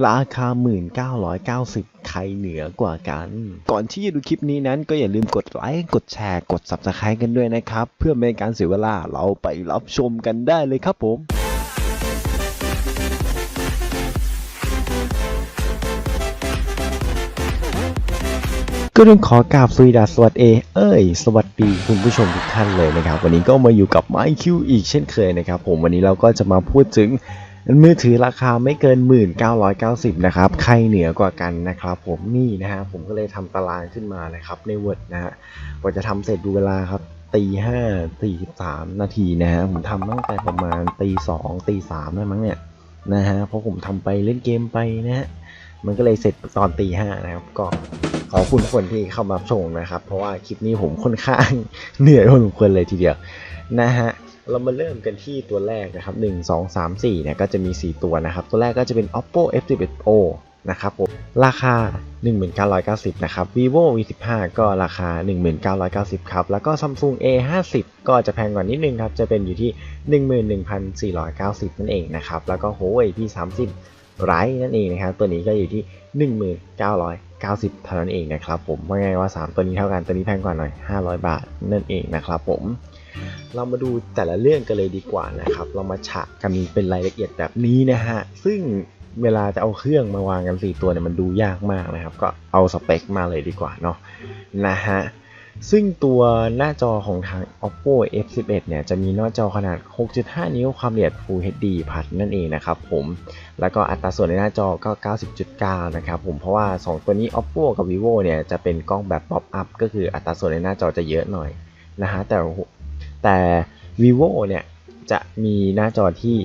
ราคา 1990 ใครเหนือกว่ากัน ก่อนที่จะดูคลิปนี้นั้นก็อย่าลืมกดไลค์กดแชร์กด Subscribe กันด้วยนะครับ เพื่อไม่ให้การเสียเวลาเราไปรับชมกันได้เลยครับผมก็ต้องขอกราบสวัสดีคุณผู้ชมทุกท่านเลยนะครับวันนี้ก็มาอยู่กับ MyQ อีกเช่นเคยนะครับผมวันนี้เราก็จะมาพูดถึงมือถือราคาไม่เกิน 1990 นะครับใครเหนือกว่ากันนะครับผมนี่นะฮะผมก็เลยทำตารางขึ้นมานะครับใน Word นะฮะกว่าจะทำเสร็จดูเวลาครับตี 5:43 นาทีนะฮะผมทำตั้งแต่ประมาณตี 2 ตี 3ได้มั้งเนี่ยนะฮะเพราะผมทำไปเล่นเกมไปนะฮะมันก็เลยเสร็จตอนตี 5นะครับก็ขอบคุณคนที่เข้ามาชมนะครับเพราะว่าคลิปนี้ผมค่อนข้างเหนื่อยพอสมควรเลยทีเดียวนะฮะเรามาเริ่มกันที่ตัวแรกนะครับ1 2 3 4เนี่ยก็จะมี4ตัวนะครับตัวแรกก็จะเป็น Oppo F11 Pro นะครับผมราคา 1990 นะครับ Vivo V15 ก็ราคา 1990 ครับแล้วก็ Samsung A50 ก็จะแพงกว่านิดนึงครับจะเป็นอยู่ที่ 11,490 นั่นเองนะครับแล้วก็ Huawei P30 Lite นั่นเองนะครับตัวนี้ก็อยู่ที่ 1990 เท่านั้นเองนะครับผมว่าไงว่า3ตัวนี้เท่ากันตัวนี้แพงกว่าหน่อย500 บาทนั่นเองนะครับผมเรามาดูแต่ละเรื่องกันเลยดีกว่านะครับเรามาฉะกันเป็นรายละเอียดแบบนี้นะฮะซึ่งเวลาจะเอาเครื่องมาวางกัน4ตัวเนี่ยมันดูยากมากนะครับก็เอาสเปคมาเลยดีกว่าเนาะนะฮะซึ่งตัวหน้าจอของทาง Oppo F11 เนี่ยจะมีหน้าจอขนาด 6.5 นิ้วความละเอียด Full HD พัดนั่นเองนะครับผมแล้วก็อัตราส่วนในหน้าจอก็ 90.9 นะครับผมเพราะว่า2ตัวนี้ Oppo กับ Vivo เนี่ยจะเป็นกล้องแบบ Pop up ก็คืออัตราส่วนในหน้าจอจะเยอะหน่อยนะฮะแต่ Vivo เนี่ยจะมีหน้าจอที่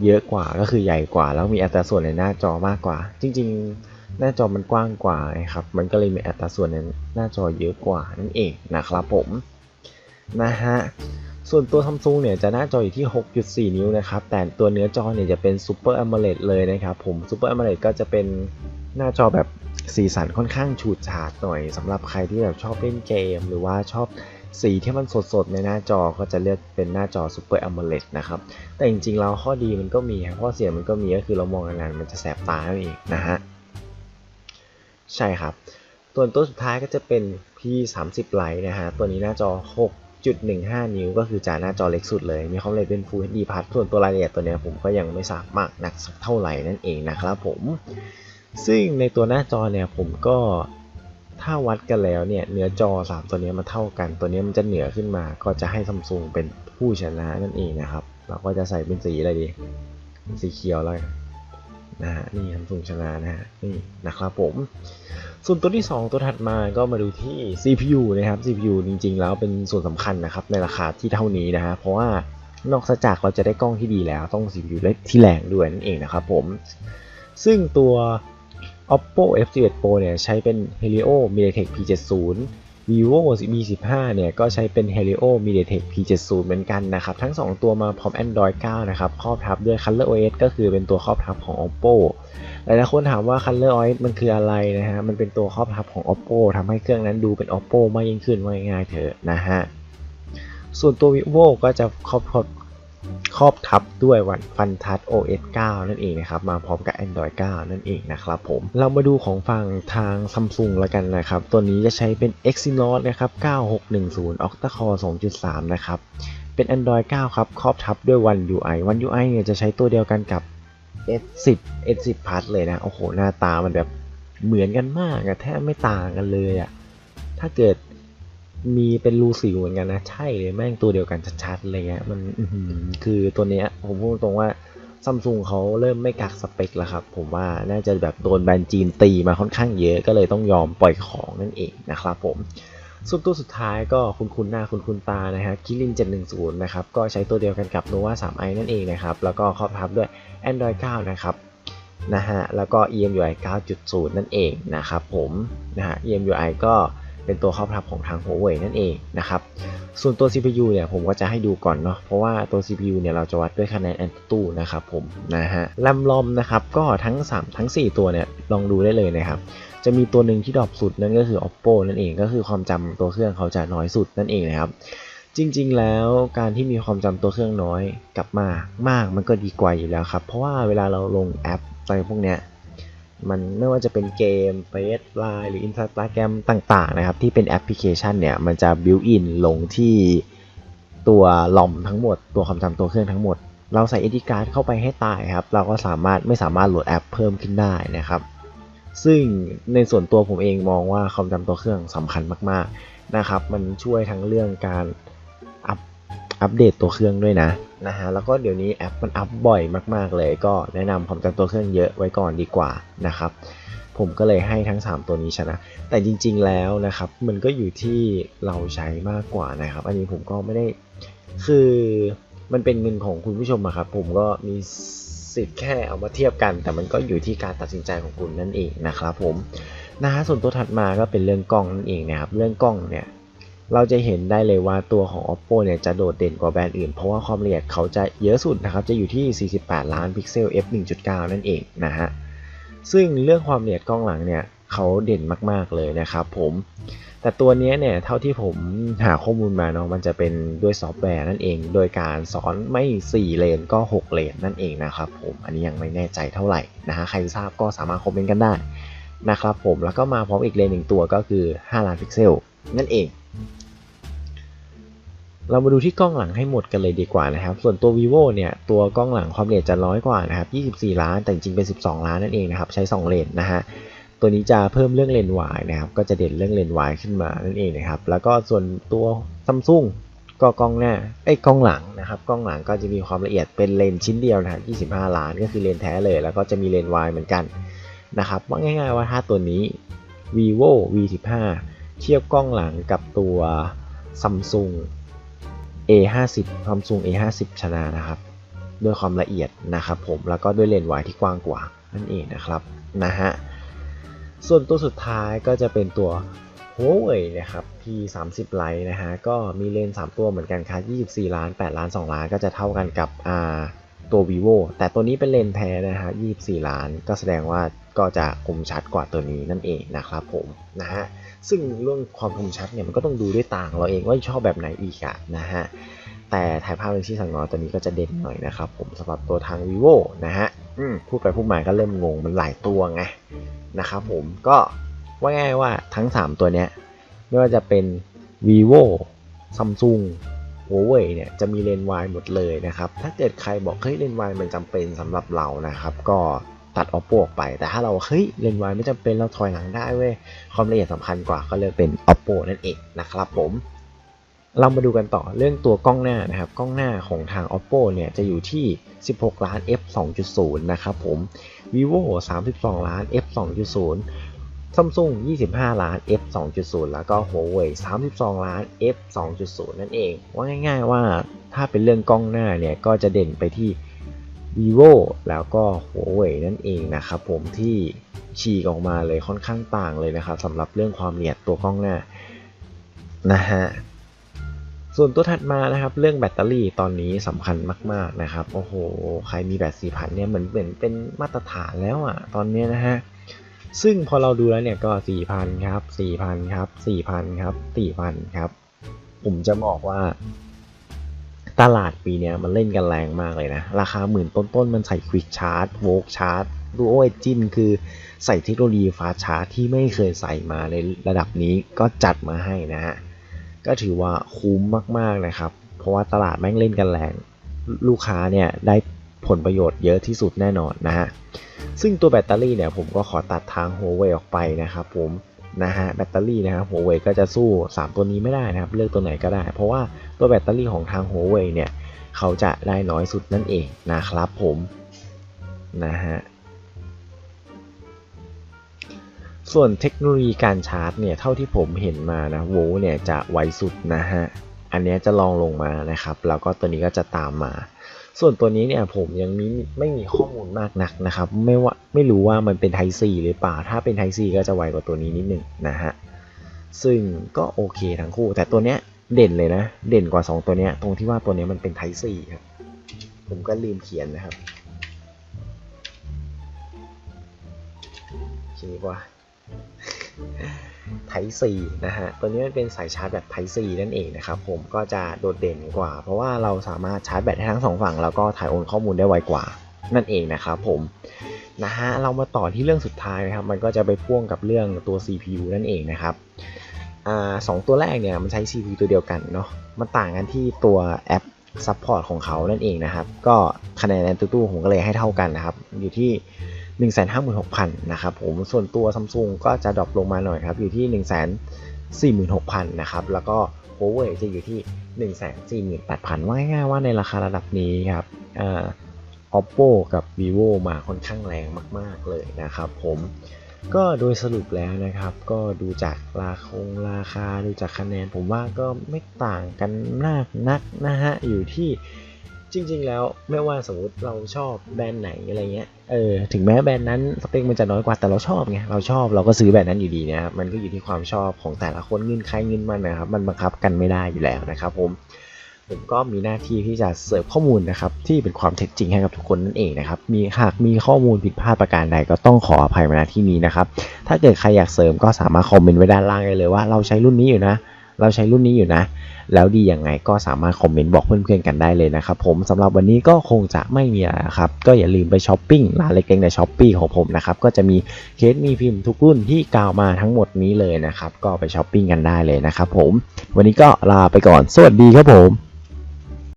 เยอะกว่าก็คือใหญ่กว่าแล้วมีอัตราส่วนในหน้าจอมากกว่าจริงๆหน้าจอมันกว้างกว่าครับมันก็เลยมีอัตราส่วนในหน้าจอเยอะกว่านั่นเองนะครับผมนะฮะส่วนตัว Samsung เนี่ยจะหน้าจออยู่ที่ 6.4 นิ้วนะครับแต่ตัวเนื้อจอเนี่ยจะเป็น Super AMOLED เลยนะครับผม Super AMOLED ก็จะเป็นหน้าจอแบบสีสันค่อนข้างฉูดฉาดหน่อยสำหรับใครที่แบบชอบเล่นเกมหรือว่าชอบสีที่มันสดๆในหน้าจอก็จะเลือกเป็นหน้าจอ Super AMOLED นะครับแต่จริงๆแล้วข้อดีมันก็มีครับข้อเสียมันก็มีก็คือเรามองนานๆมันจะแสบตาเองนะฮะใช่ครับตัวสุดท้ายก็จะเป็น P30 Lite นะฮะตัวนี้หน้าจอ 6.15 นิ้วก็คือจาหน้าจอเล็กสุดเลยมีความละเอียดเป็น Full HD Plus ส่วนตัวรายละเอียดตัวนี้ผมก็ยังไม่ทราบมากนักสักเท่าไหร่นั่นเองนะครับผมซึ่งในตัวหน้าจอเนี่ยผมก็ถ้าวัดกันแล้วเนี่ยเนื้อจอ3ตัวนี้มันเท่ากันตัวนี้มันจะเหนือขึ้นมาก็จะให้ Samsung เป็นผู้ชนะนั่นเองนะครับเราก็จะใส่เป็นสีอะไรดีสีเขียวเลยนะฮะนี่ Samsung ชนะนะฮะนี่นะครับผมส่วนตัวที่2ตัวถัดมาก็มาดูที่ CPU นะครับ CPU จริงๆแล้วเป็นส่วนสำคัญนะครับในราคาที่เท่านี้นะฮะเพราะว่านอกจากเราจะได้กล้องที่ดีแล้วต้อง CPU ที่แรงด้วยนั่นเองนะครับผมซึ่งตัว Oppo F11 Pro เนี่ยใช้เป็น Helio MediaTek P70 Vivo V15 เนี่ยก็ใช้เป็น Helio MediaTek P70 เหมือนกันนะครับทั้ง2ตัวมาพร้อม Android 9 นะครับครอบทับด้วย ColorOS ก็คือเป็นตัวครอบทับของ Oppo หลายๆคนถามว่า ColorOS มันคืออะไรนะฮะมันเป็นตัวครอบทับของ Oppo ทำให้เครื่องนั้นดูเป็น Oppo มากยิ่งขึ้นว่าง่ายๆเถอะนะฮะส่วนตัว Vivo ก็จะครอบทับด้วยฟันทัช OS 9 นั่นเองนะครับมาพร้อมกับ Android 9 นั่นเองนะครับผมเรามาดูของฝั่งทาง Samsung แล้วกันนะครับตัวนี้จะใช้เป็น Exynos นะครับ9610 Octa Core 2.3 นะครับเป็น Android 9 ครับครอบทับด้วย One UI เนี่ยจะใช้ตัวเดียวกันกับ S10 Plus เลยนะโอ้โหหน้าตามันแบบเหมือนกันมากอะแทบไม่ต่างกันเลยอะถ้าเกิดมีเป็นรูสิวเหมือนกันนะใช่เลยแม่งตัวเดียวกันชัดๆเลยเงี้ยมันคือตัวเนี้ยผมพูดตรงว่าซัมซุงเขาเริ่มไม่กักสเปคแล้วครับผมว่าน่าจะแบบโดนแบรนด์จีนตีมาค่อนข้างเยอะก็เลยต้องยอมปล่อยของนั่นเองนะครับผมส่วนตัวสุดท้ายก็คุ้นๆหน้าคุ้นๆตานะฮะคิริน710นะครับก็ใช้ตัวเดียวกันกับ Nova 3i นั่นเองนะครับแล้วก็ครอบทับด้วย Android 9 นะครับนะฮะแล้วก็ EMUI 9.0 นั่นเองนะครับผมนะฮะ EMUI ก็เป็นตัวครอบทับของทาง Huawei นั่นเองนะครับส่วนตัว CPU เนี่ยผมก็จะให้ดูก่อนเนาะเพราะว่าตัว CPU เนี่ยเราจะวัดด้วยคะแนน AnTuTu นะครับผมนะฮะแรม ROM นะครับก็ทั้ง4ตัวเนี่ยลองดูได้เลยนะครับจะมีตัวหนึ่งที่ดรอปสุดนั่นก็คือ Oppo นั่นเองก็คือความจำตัวเครื่องเขาจะน้อยสุดนั่นเองนะครับจริงๆแล้วการที่มีความจำตัวเครื่องน้อยกับมากมันก็ดีกว่าอยู่แล้วครับเพราะว่าเวลาเราลงแอปอะไรพวกเนี้ย มันไม่ว่าจะเป็นเกม Face Line หรือ Instagram ต่างๆนะครับที่เป็นแอปพลิเคชันเนี่ยมันจะ built in ลงที่ตัวลอมทั้งหมดตัวความจำตัวเครื่องทั้งหมดเราใส่ SD card เข้าไปให้ตายครับเราก็ไม่สามารถโหลดแอปเพิ่มขึ้นได้นะครับซึ่งในส่วนตัวผมเองมองว่าความจำตัวเครื่องสำคัญมากๆนะครับมันช่วยทั้งเรื่องการอัปเดตตัวเครื่องด้วยนะฮะแล้วก็เดี๋ยวนี้แอปมันอัปบ่อยมากๆเลยก็แนะนำความจำตัวเครื่องเยอะไว้ก่อนดีกว่านะครับผมก็เลยให้ทั้ง3ตัวนี้ชนะแต่จริงๆแล้วนะครับมันก็อยู่ที่เราใช้มากกว่านะครับอันนี้ผมก็ไม่ได้คือมันเป็นเงินของคุณผู้ชมอะครับผมก็มีสิทธิ์แค่เอามาเทียบกันแต่มันก็อยู่ที่การตัดสินใจของคุณนั่นเองนะครับผมนะฮะส่วนตัวถัดมาก็เป็นเรื่องกล้องนั่นเองนะครับเรื่องกล้องเนี่ยเราจะเห็นได้เลยว่าตัวของ Oppo เนี่ยจะโดดเด่นกว่าแบรนด์อื่นเพราะว่าความละเอียดเขาจะเยอะสุดนะครับจะอยู่ที่48ล้านพิกเซล f 1.9 นั่นเองนะฮะซึ่งเรื่องความละเอียดกล้องหลังเนี่ยเขาเด่นมากๆเลยนะครับผมแต่ตัวนี้เนี่ยเท่าที่ผมหาข้อมูลมาเนาะมันจะเป็นด้วยซอฟต์แวร์นั่นเองโดยการสอนไม่4เลนก็6เลนนั่นเองนะครับผมอันนี้ยังไม่แน่ใจเท่าไหร่นะฮะใครทราบก็สามารถคอมเมนต์กันได้นะครับผมแล้วก็มาพร้อมอีกเลน1ตัวก็คือ5ล้านพิกเซลนั่นเองเรามาดูที่กล้องหลังให้หมดกันเลยดีกว่านะครับส่วนตัว vivo เนี่ยตัวกล้องหลังความละเอียดจะน้อยกว่านะครับ24ล้านแต่จริงๆเป็น12ล้านนั่นเองนะครับใช้2เลนนะฮะตัวนี้จะเพิ่มเรื่องเลนส์วายนะครับก็จะเด่นเรื่องเลนส์วายขึ้นมานั่นเองนะครับแล้วก็ส่วนตัว Samsung ก็กล้องหน้ากล้องหลังนะครับกล้องหลังก็จะมีความละเอียดเป็นเลนส์ชิ้นเดียวนะครับ25ล้านก็คือเลนส์แท้เลยแล้วก็จะมีเลนส์วายเหมือนกันนะครับว่าง่ายๆว่าถ้าตัวนี้ vivo V15 เทียบกล้องหลังกับตัว Samsung A50 Samsung A50 ชนะนะครับด้วยความละเอียดนะครับผมแล้วก็ด้วยเลนส์วายที่กว้างกว่านั่นเองนะครับนะฮะส่วนตัวสุดท้ายก็จะเป็นตัว Huawei นะครับ P30 Lite นะฮะก็มีเลนส์3ตัวเหมือนกันครับ24ล้าน8ล้าน2ล้านก็จะเท่ากันกับตัว vivo แต่ตัวนี้เป็นเลนส์แท้นะฮะ24ล้านก็แสดงว่าก็จะคมชัดกว่าตัวนี้นั่นเองนะครับผมนะฮะซึ่งเรื่องความคมชัดเนี่ยมันก็ต้องดูด้วยตาเราเองว่าชอบแบบไหนอีกอะนะฮะแต่ถ่ายภาพเป็นที่สั่งน้อยตัวนี้ก็จะเด่นหน่อยนะครับผมสำหรับตัวทาง vivo นะฮะพูดไปพูดมาก็เริ่มงงมันหลายตัวไงนะครับผมก็ว่าง่ายว่าทั้ง3ตัวเนี้ยไม่ว่าจะเป็น vivo Samsung Huawei เนี่ยจะมีเลนส์วายหมดเลยนะครับถ้าเกิดใครบอกเฮ้ยเลนส์วายมันจำเป็นสำหรับเรานะครับก็ตัด Oppo ออกไปแต่ถ้าเราเฮ้ยเลนส์วายไม่จำเป็นเราถอยหลังได้เว้ยความละเอียดสำคัญกว่าก็เลยเป็น Oppo นั่นเองนะครับผมเรามาดูกันต่อเรื่องตัวกล้องหน้านะครับกล้องหน้าของทาง Oppo เนี่ยจะอยู่ที่16ล้าน f 2.0 นะครับผม vivo 32ล้าน f 2.0 Samsung 25ล้าน f 2.0 แล้วก็ Huawei 32ล้าน f 2.0 นั่นเองว่าง่ายๆว่าถ้าเป็นเรื่องกล้องหน้าเนี่ยก็จะเด่นไปที่ vivo แล้วก็ Huawei นั่นเองนะครับผมที่ฉีกออกมาเลยค่อนข้างต่างเลยนะครับสำหรับเรื่องความละเอียดตัวกล้องหน้านะฮะส่วนตัวถัดมานะครับเรื่องแบตเตอรี่ตอนนี้สำคัญมากๆนะครับโอ้โหใครมีแบต 4,000 เนี่ยเหมือนเป็นมาตรฐานแล้วอ่ะตอนนี้นะฮะซึ่งพอเราดูแล้วเนี่ยก็ 4,000 ครับ 4,000 ครับ 4,000 ครับ 4,000 ครับผมจะบอกว่าตลาดปีนี้มันเล่นกันแรงมากเลยนะราคาหมื่นต้นๆมันใส่ Quick Charge Vogue Charge Duo Engine คือใส่เทคโนโลยี Fast Charge ที่ไม่เคยใส่มาในระดับนี้ก็จัดมาให้นะฮะก็ถือว่าคุ้มมากๆนะครับเพราะว่าตลาดแม่งเล่นกันแรงลูกค้าเนี่ยได้ผลประโยชน์เยอะที่สุดแน่นอนนะฮะซึ่งตัวแบตเตอรี่เนี่ยผมก็ขอตัดทาง Huawei ออกไปนะครับผมนะฮะแบตเตอรี่นะครับ Huawei ก็จะสู้3ตัวนี้ไม่ได้นะครับเลือกตัวไหนก็ได้เพราะว่าตัวแบตเตอรี่ของทาง Huawei เนี่ยเขาจะได้น้อยสุดนั่นเองนะครับผมนะฮะส่วนเทคโนโลยีการชาร์จเนี่ยเท่าที่ผมเห็นมานะโวลต์เนี่ยจะไวสุดนะฮะอันนี้จะลองลงมานะครับแล้วก็ตัวนี้ก็จะตามมาส่วนตัวนี้เนี่ยผมยังไม่มีข้อมูลมากนักนะครับไม่รู้ว่ามันเป็น Type C หรือเปล่าถ้าเป็น Type C ก็จะไวกว่าตัวนี้นิดนึงนะฮะซึ่งก็โอเคทั้งคู่แต่ตัวเนี้ยเด่นเลยนะเด่นกว่า2ตัวเนี้ยตรงที่ว่าตัวนี้มันเป็น Type C ครับผมก็ลืมเขียนนะครับเขียนว่าType C นะฮะตัวนี้มันเป็นสายชาร์จแบบ Type C นั่นเองนะครับผมก็จะโดดเด่นกว่าเพราะว่าเราสามารถชาร์จแบตได้ทั้ง2ฝั่งแล้วก็ถ่ายโอนข้อมูลได้ไวกว่านั่นเองนะครับผม นะฮะเรามาต่อที่เรื่องสุดท้ายนะครับมันก็จะไปพ่วงกับเรื่องตัว CPU นั่นเองนะครับสองตัวแรกเนี่ยมันใช้ CPU ตัวเดียวกันเนาะมันต่างกันที่ตัวแอปซัพพอร์ตของเขานั่นเองนะครับก็คะแนนในตู้ผมก็เลยให้เท่ากันนะครับอยู่ที่ 156,000 นะครับผมส่วนตัว Samsung ก็จะดรอปลงมาหน่อยครับอยู่ที่ 146,000 นะครับแล้วก็ Huawei จะอยู่ที่ 148,000 ว่าง่ายๆว่าในราคาระดับนี้ครับOppo กับ Vivo มาค่อนข้างแรงมากๆเลยนะครับผมก็โดยสรุปแล้วนะครับก็ดูจากราคาดูจากคะแนนผมว่าก็ไม่ต่างกันมากนักนะฮะอยู่ที่จริงๆแล้วไม่ว่าสมมติเราชอบแบรนด์ไหนอะไรเงี้ยถึงแม้แบรนด์นั้นสเปคมันจะน้อยกว่าแต่เราชอบไงเราชอบเราก็ซื้อแบรนด์นั้นอยู่ดีนะครับมันก็อยู่ที่ความชอบของแต่ละคนเงินใครเงินมันนะครับมันบังคับกันไม่ได้อยู่แล้วนะครับผมก็มีหน้าที่ที่จะเสิร์ฟข้อมูลนะครับที่เป็นความเท็จจริงให้กับทุกคนนั่นเองนะครับหากมีข้อมูลผิดพลาดประการใดก็ต้องขออภัยมาณที่นี้นะครับถ้าเกิดใครอยากเสริมก็สามารถคอมเมนต์ไว้ด้านล่างได้เลยว่าเราใช้รุ่นนี้อยู่นะแล้วดียังไงก็สามารถคอมเมนต์บอกเพื่อนๆกันได้เลยนะครับผมสำหรับวันนี้ก็คงจะไม่มีอะไรครับก็อย่าลืมไปช้อปปิ้งร้านเล็กๆใน Shopee ของผมนะครับก็จะมีเคสมีพิมพ์ทุกรุ่นที่กล่าวมาทั้งหมดนี้เลยนะครับก็ไปช้อปปิ้งกันได้เลยนะครับผมวันนี้ก็ลาไปก่อนสวัสดีครับผม